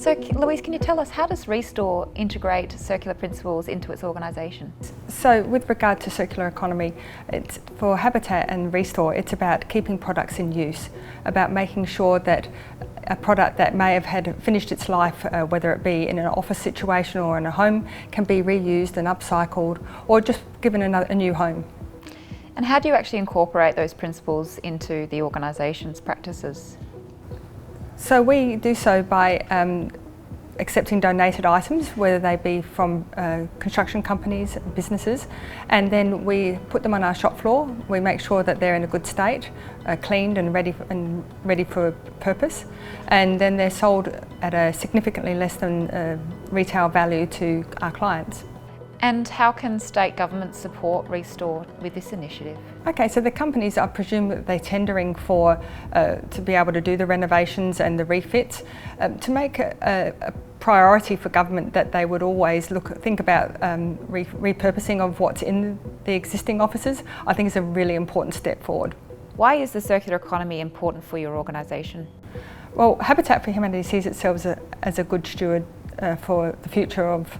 So Louise, can you tell us, how does ReStore integrate circular principles into its organisation? So with regard to circular economy, for Habitat and ReStore, it's about keeping products in use, about making sure that a product that may have finished its life, whether it be in an office situation or in a home, can be reused and upcycled or just given a new home. And how do you actually incorporate those principles into the organisation's practices? So we do so by accepting donated items, whether they be from construction companies, businesses, and then we put them on our shop floor. We make sure that they're in a good state, cleaned and ready for purpose, and then they're sold at a significantly less than retail value to our clients. And how can state governments support ReStore with this initiative? Okay, so the companies, I presume that they're tendering for to be able to do the renovations and the refits. To make a priority for government that they would always think about repurposing of what's in the existing offices, I think is a really important step forward. Why is the circular economy important for your organisation? Well, Habitat for Humanity sees itself as a good steward for the future of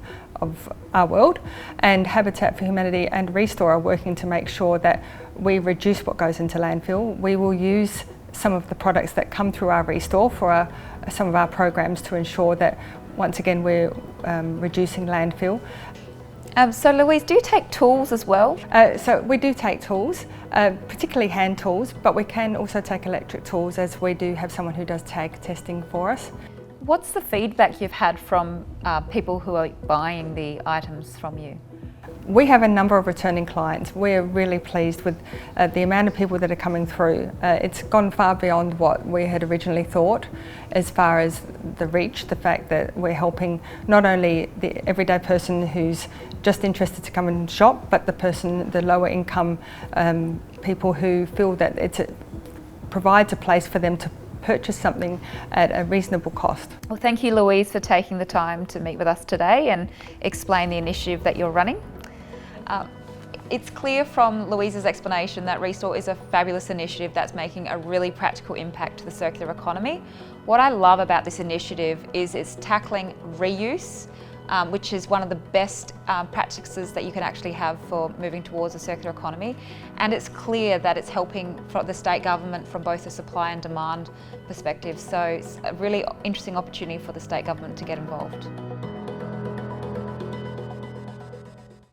our world, and Habitat for Humanity and ReStore are working to make sure that we reduce what goes into landfill. We will use some of the products that come through our ReStore for some of our programs to ensure that once again we're reducing landfill. So Louise, do you take tools as well? So we do take tools, particularly hand tools, but we can also take electric tools, as we do have someone who does tag testing for us. What's the feedback you've had from people who are buying the items from you? We have a number of returning clients. We're really pleased with the amount of people that are coming through. It's gone far beyond what we had originally thought as far as the reach, the fact that we're helping not only the everyday person who's just interested to come and shop, but the lower income people who feel that it provides a place for them to purchase something at a reasonable cost. Well, thank you, Louise, for taking the time to meet with us today and explain the initiative that you're running. It's clear from Louise's explanation that ReStore is a fabulous initiative that's making a really practical impact to the circular economy. What I love about this initiative is it's tackling reuse, which is one of the best practices that you can actually have for moving towards a circular economy. And it's clear that it's helping for the state government from both a supply and demand perspective. So it's a really interesting opportunity for the state government to get involved.